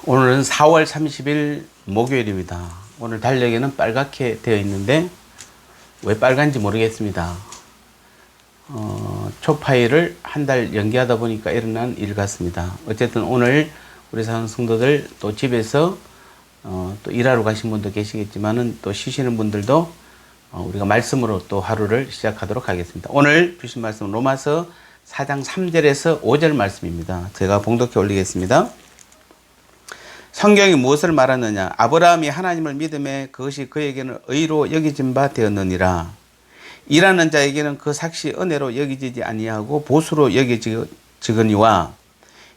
오늘은 4월 30일 목요일입니다. 오늘 달력에는 빨갛게 되어 있는데 왜 빨간지 모르겠습니다. 초파일을 한 달 연기하다 보니까 일어난 일 같습니다. 어쨌든 오늘 우리 사는 성도들 또 집에서 또 일하러 가신 분도 계시겠지만은 또 쉬시는 분들도 우리가 말씀으로 또 하루를 시작하도록 하겠습니다. 오늘 주신 말씀은 로마서 4장 3절에서 5절 말씀입니다. 제가 봉독해 올리겠습니다. 성경이 무엇을 말하느냐? 아브라함이 하나님을 믿음에 그것이 그에게는 의로 여겨진 바 되었느니라. 일하는 자에게는 그 삭시 은혜로 여기지지 아니하고 보수로 여겨지거니와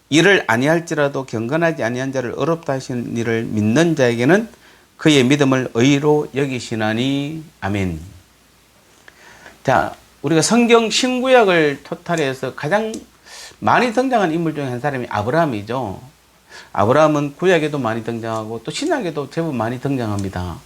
일을 아니할지라도 경건하지 아니한 자를 어렵다 하신 일을 믿는 자에게는 그의 믿음을 의로 여기시나니. 아멘. 자, 우리가 성경 신구약을 토탈해서 가장 많이 등장한 인물 중에 한 사람이 아브라함이죠. 아브라함은 구약에도 많이 등장하고 또 신약에도 제법 많이 등장합니다.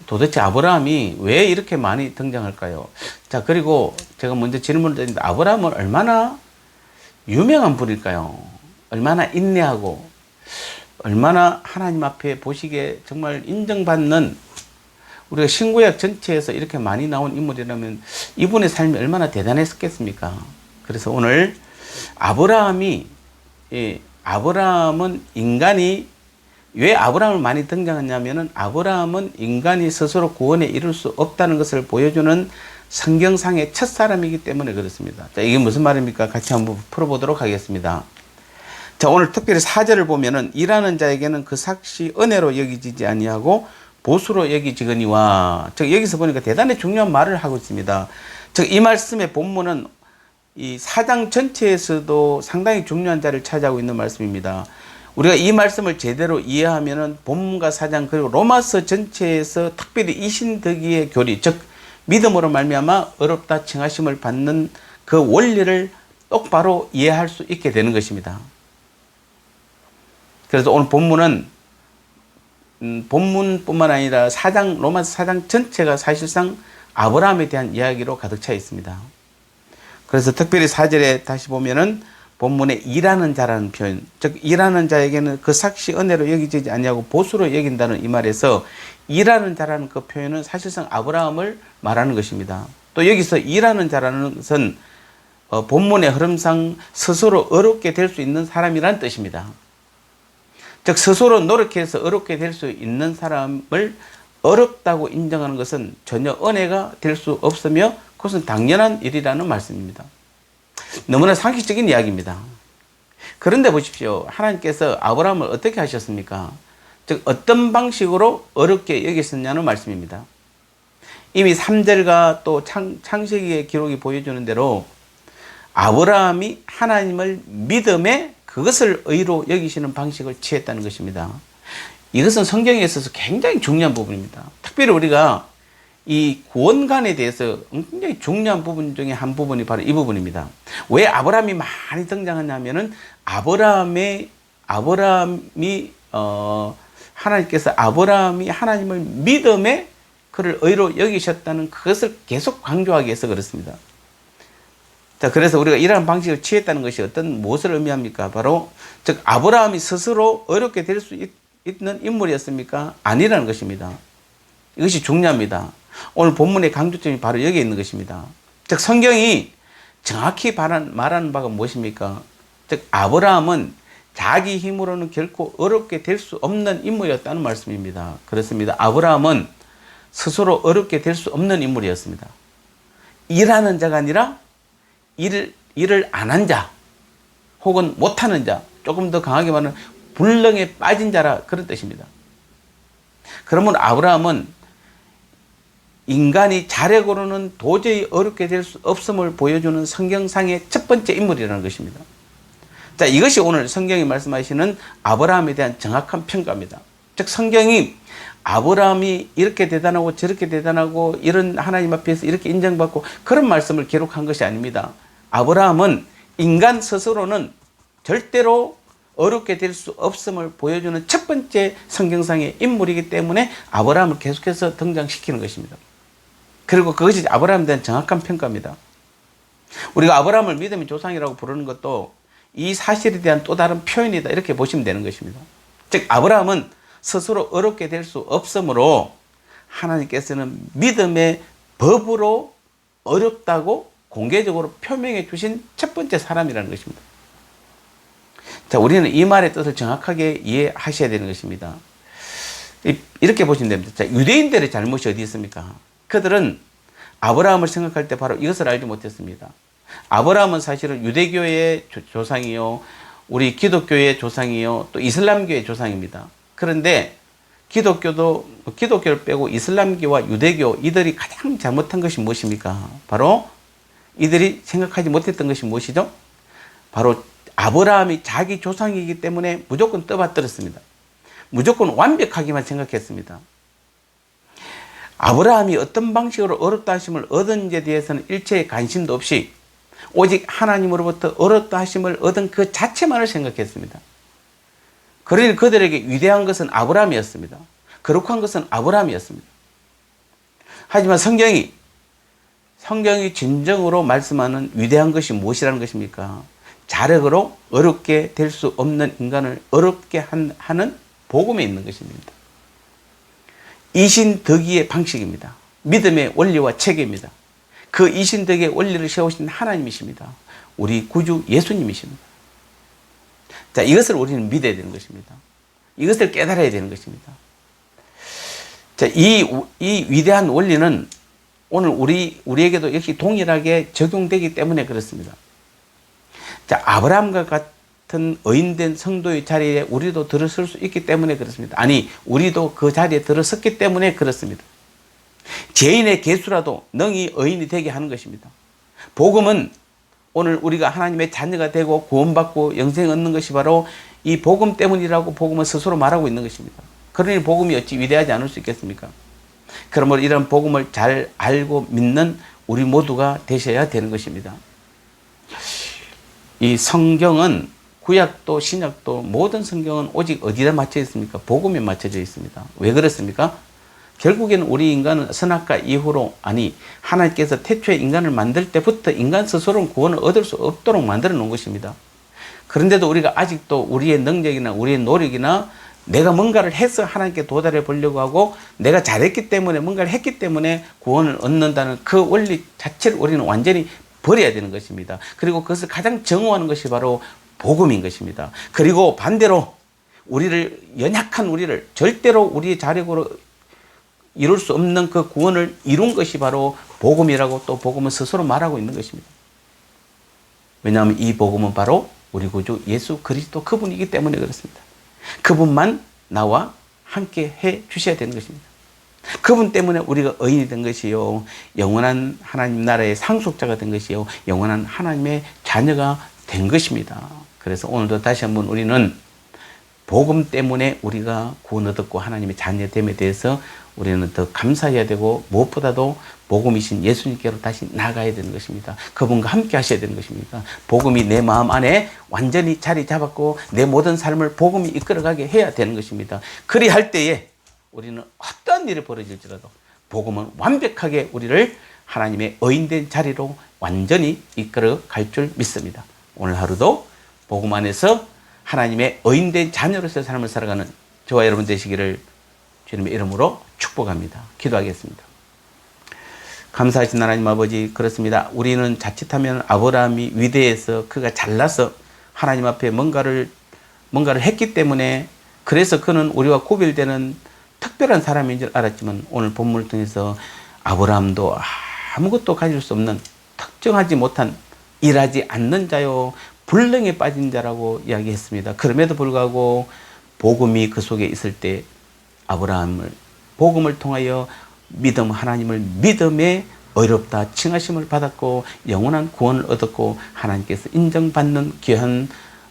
도대체 아브라함이 왜 이렇게 많이 등장할까요? 자, 그리고 제가 먼저 질문을 드렸는데 아브라함은 얼마나 유명한 분일까요? 얼마나 인내하고 얼마나 하나님 앞에 보시기에 정말 인정받는, 우리가 신구약 전체에서 이렇게 많이 나온 인물이라면 이분의 삶이 얼마나 대단했겠습니까? 그래서 오늘 아브라함은 인간이, 왜 아브라함을 많이 등장했냐면은 아브라함은 인간이 스스로 구원에 이룰 수 없다는 것을 보여주는 성경상의 첫 사람이기 때문에 그렇습니다. 자, 이게 무슨 말입니까? 같이 한번 풀어보도록 하겠습니다. 자, 오늘 특별히 4절을 보면은 일하는 자에게는 그 삭시 은혜로 여기지지 아니하고 보수로 여기지거니와, 즉 여기서 보니까 대단히 중요한 말을 하고 있습니다. 즉 이 말씀의 본문은 이 4장 전체에서도 상당히 중요한 자리를 차지하고 있는 말씀입니다. 우리가 이 말씀을 제대로 이해하면은 본문과 4장 그리고 로마서 전체에서 특별히 이신덕이의 교리, 즉 믿음으로 말미암아 어렵다 칭하심을 받는 그 원리를 똑바로 이해할 수 있게 되는 것입니다. 그래서 오늘 본문은 본문뿐만 아니라 로마서 4장 전체가 사실상 아브라함에 대한 이야기로 가득 차 있습니다. 그래서 특별히 4절에 다시 보면은 본문에 일하는 자라는 표현, 즉 일하는 자에게는 그 삭시 은혜로 여기지지 아니하고 보수로 여긴다는 이 말에서 일하는 자라는 그 표현은 사실상 아브라함을 말하는 것입니다. 또 여기서 일하는 자라는 것은 본문의 흐름상 스스로 어렵게 될 수 있는 사람이라는 뜻입니다. 즉 스스로 노력해서 어렵게 될 수 있는 사람을 어렵다고 인정하는 것은 전혀 은혜가 될 수 없으며 그것은 당연한 일이라는 말씀입니다. 너무나 상식적인 이야기입니다. 그런데 보십시오. 하나님께서 아브라함을 어떻게 하셨습니까? 즉 어떤 방식으로 어렵게 여기셨냐는 말씀입니다. 이미 3절과 또 창세기의 기록이 보여주는 대로 아브라함이 하나님을 믿음에 그것을 의로 여기시는 방식을 취했다는 것입니다. 이것은 성경에 있어서 굉장히 중요한 부분입니다. 특별히 우리가 이 구원관에 대해서 굉장히 중요한 부분 중에 한 부분이 바로 이 부분입니다. 왜 아브라함이 많이 등장하냐면은 하나님께서 아브라함이 하나님을 믿음에 그를 의로 여기셨다는 그것을 계속 강조하기 위해서 그렇습니다. 자, 그래서 우리가 이러한 방식을 취했다는 것이 무엇을 의미합니까? 바로 즉 아브라함이 스스로 어렵게 될 수 있는 인물이었습니까? 아니라는 것입니다. 이것이 중요합니다. 오늘 본문의 강조점이 바로 여기에 있는 것입니다. 즉 성경이 정확히 말하는 바가 무엇입니까? 즉 아브라함은 자기 힘으로는 결코 어렵게 될 수 없는 인물이었다는 말씀입니다. 그렇습니다. 아브라함은 스스로 어렵게 될 수 없는 인물이었습니다. 일하는 자가 아니라 일을 안 한 자, 혹은 못하는 자, 조금 더 강하게 말하면 불능에 빠진 자라, 그런 뜻입니다. 그러면 아브라함은 인간이 자력으로는 도저히 어렵게 될 수 없음을 보여주는 성경상의 첫 번째 인물이라는 것입니다. 자, 이것이 오늘 성경이 말씀하시는 아브라함에 대한 정확한 평가입니다. 즉 성경이 아브라함이 이렇게 대단하고 저렇게 대단하고 이런 하나님 앞에서 이렇게 인정받고 그런 말씀을 기록한 것이 아닙니다. 아브라함은 인간 스스로는 절대로 어렵게 될 수 없음을 보여주는 첫 번째 성경상의 인물이기 때문에 아브라함을 계속해서 등장시키는 것입니다. 그리고 그것이 아브라함에 대한 정확한 평가입니다. 우리가 아브라함을 믿음의 조상이라고 부르는 것도 이 사실에 대한 또 다른 표현이다, 이렇게 보시면 되는 것입니다. 즉 아브라함은 스스로 어렵게 될 수 없으므로 하나님께서는 믿음의 법으로 어렵다고 공개적으로 표명해 주신 첫 번째 사람이라는 것입니다. 자, 우리는 이 말의 뜻을 정확하게 이해하셔야 되는 것입니다. 이렇게 보시면 됩니다. 자, 유대인들의 잘못이 어디 있습니까? 그들은 아브라함을 생각할 때 바로 이것을 알지 못했습니다. 아브라함은 사실은 유대교의 조상이요, 우리 기독교의 조상이요, 또 이슬람교의 조상입니다. 그런데 기독교를 빼고 이슬람교와 유대교, 이들이 가장 잘못한 것이 무엇입니까? 바로 이들이 생각하지 못했던 것이 무엇이죠? 바로 아브라함이 자기 조상이기 때문에 무조건 떠받들었습니다. 무조건 완벽하기만 생각했습니다. 아브라함이 어떤 방식으로 어렵다 하심을 얻은지에 대해서는 일체의 관심도 없이 오직 하나님으로부터 어렵다 하심을 얻은 그 자체만을 생각했습니다. 그러니 그들에게 위대한 것은 아브라함이었습니다. 거룩한 것은 아브라함이었습니다. 하지만 성경이 진정으로 말씀하는 위대한 것이 무엇이라는 것입니까? 자력으로 어렵게 될 수 없는 인간을 어렵게 하는 복음에 있는 것입니다. 이신덕이의 방식입니다. 믿음의 원리와 체계입니다. 그 이신덕의 원리를 세우신 하나님이십니다. 우리 구주 예수님이십니다. 자, 이것을 우리는 믿어야 되는 것입니다. 이것을 깨달아야 되는 것입니다. 자, 이 위대한 원리는 오늘 우리에게도 역시 동일하게 적용되기 때문에 그렇습니다. 자, 아브라함과 같은 의인된 성도의 자리에 우리도 들어설 수 있기 때문에 그렇습니다. 아니, 우리도 그 자리에 들어섰기 때문에 그렇습니다. 죄인의 개수라도 능히 의인이 되게 하는 것입니다. 복음은 오늘 우리가 하나님의 자녀가 되고 구원받고 영생 얻는 것이 바로 이 복음 때문이라고 복음은 스스로 말하고 있는 것입니다. 그러니 복음이 어찌 위대하지 않을 수 있겠습니까? 그러므로 이런 복음을 잘 알고 믿는 우리 모두가 되셔야 되는 것입니다. 이 성경은 구약도 신약도 모든 성경은 오직 어디다 맞춰 있습니까? 복음에 맞춰져 있습니다. 왜 그렇습니까? 결국에는 우리 인간은 선악과 이후로, 아니 하나님께서 태초에 인간을 만들 때부터 인간 스스로는 구원을 얻을 수 없도록 만들어 놓은 것입니다. 그런데도 우리가 아직도 우리의 능력이나 우리의 노력이나 내가 뭔가를 해서 하나님께 도달해 보려고 하고 내가 잘했기 때문에 뭔가를 했기 때문에 구원을 얻는다는 그 원리 자체를 우리는 완전히 버려야 되는 것입니다. 그리고 그것을 가장 정오하는 것이 바로 복음인 것입니다. 그리고 반대로 연약한 우리를 절대로 우리의 자력으로 이룰 수 없는 그 구원을 이룬 것이 바로 복음이라고 또 복음은 스스로 말하고 있는 것입니다. 왜냐하면 이 복음은 바로 우리 구주 예수 그리스도 그분이기 때문에 그렇습니다. 그분만 나와 함께 해 주셔야 되는 것입니다. 그분 때문에 우리가 의인이 된 것이요, 영원한 하나님 나라의 상속자가 된 것이요, 영원한 하나님의 자녀가 된 것입니다. 그래서 오늘도 다시 한번 우리는 복음 때문에 우리가 구원 얻었고 하나님의 자녀됨에 대해서 우리는 더 감사해야 되고 무엇보다도 복음이신 예수님께로 다시 나가야 되는 것입니다. 그분과 함께 하셔야 되는 것입니다. 복음이 내 마음 안에 완전히 자리 잡았고 내 모든 삶을 복음이 이끌어가게 해야 되는 것입니다. 그리할 때에 우리는 어떤 일이 벌어질지라도 복음은 완벽하게 우리를 하나님의 의인된 자리로 완전히 이끌어 갈 줄 믿습니다. 오늘 하루도 복음 안에서 하나님의 의인된 자녀로서의 삶을 살아가는 저와 여러분 되시기를 주님의 이름으로 축복합니다. 기도하겠습니다. 감사하신 하나님 아버지, 그렇습니다. 우리는 자칫하면 아브라함이 위대해서 그가 잘나서 하나님 앞에 뭔가를 했기 때문에, 그래서 그는 우리와 구별되는 특별한 사람인 줄 알았지만 오늘 본문을 통해서 아브라함도 아무것도 가질 수 없는 특정하지 못한 일하지 않는 자요 불능에 빠진 자라고 이야기했습니다. 그럼에도 불구하고 복음이 그 속에 있을 때 아브라함을 복음을 통하여 하나님을 믿음에 어렵다 칭하심을 받았고 영원한 구원을 얻었고 하나님께서 인정받는 귀한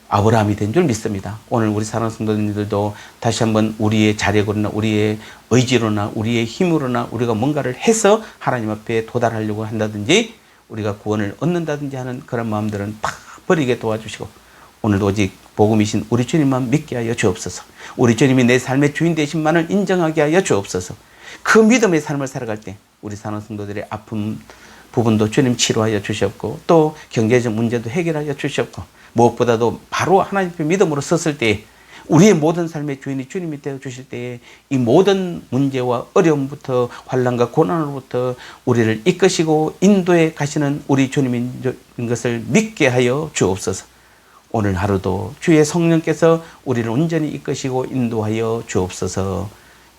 아브라함이 된 줄 믿습니다. 오늘 우리 사랑하는 성도님들도 다시 한번 우리의 자력으로나 우리의 의지로나 우리의 힘으로나 우리가 뭔가를 해서 하나님 앞에 도달하려고 한다든지 우리가 구원을 얻는다든지 하는 그런 마음들은 다 버리게 도와주시고 오늘도 오직 복음이신 우리 주님만 믿게 하여 주옵소서. 우리 주님이 내 삶의 주인 되신만을 인정하게 하여 주옵소서. 그 믿음의 삶을 살아갈 때 우리 사랑하는 성도들의 아픈 부분도 주님 치료하여 주시옵고 또 경제적 문제도 해결하여 주시옵고 무엇보다도 바로 하나님 앞에 믿음으로 섰을 때 우리의 모든 삶의 주인이 주님이 되어 주실 때에 이 모든 문제와 어려움부터 환난과 고난으로부터 우리를 이끄시고 인도해 가시는 우리 주님인 것을 믿게 하여 주옵소서. 오늘 하루도 주의 성령께서 우리를 온전히 이끄시고 인도하여 주옵소서.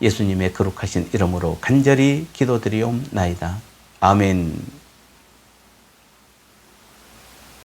예수님의 거룩하신 이름으로 간절히 기도드리옵나이다. 아멘.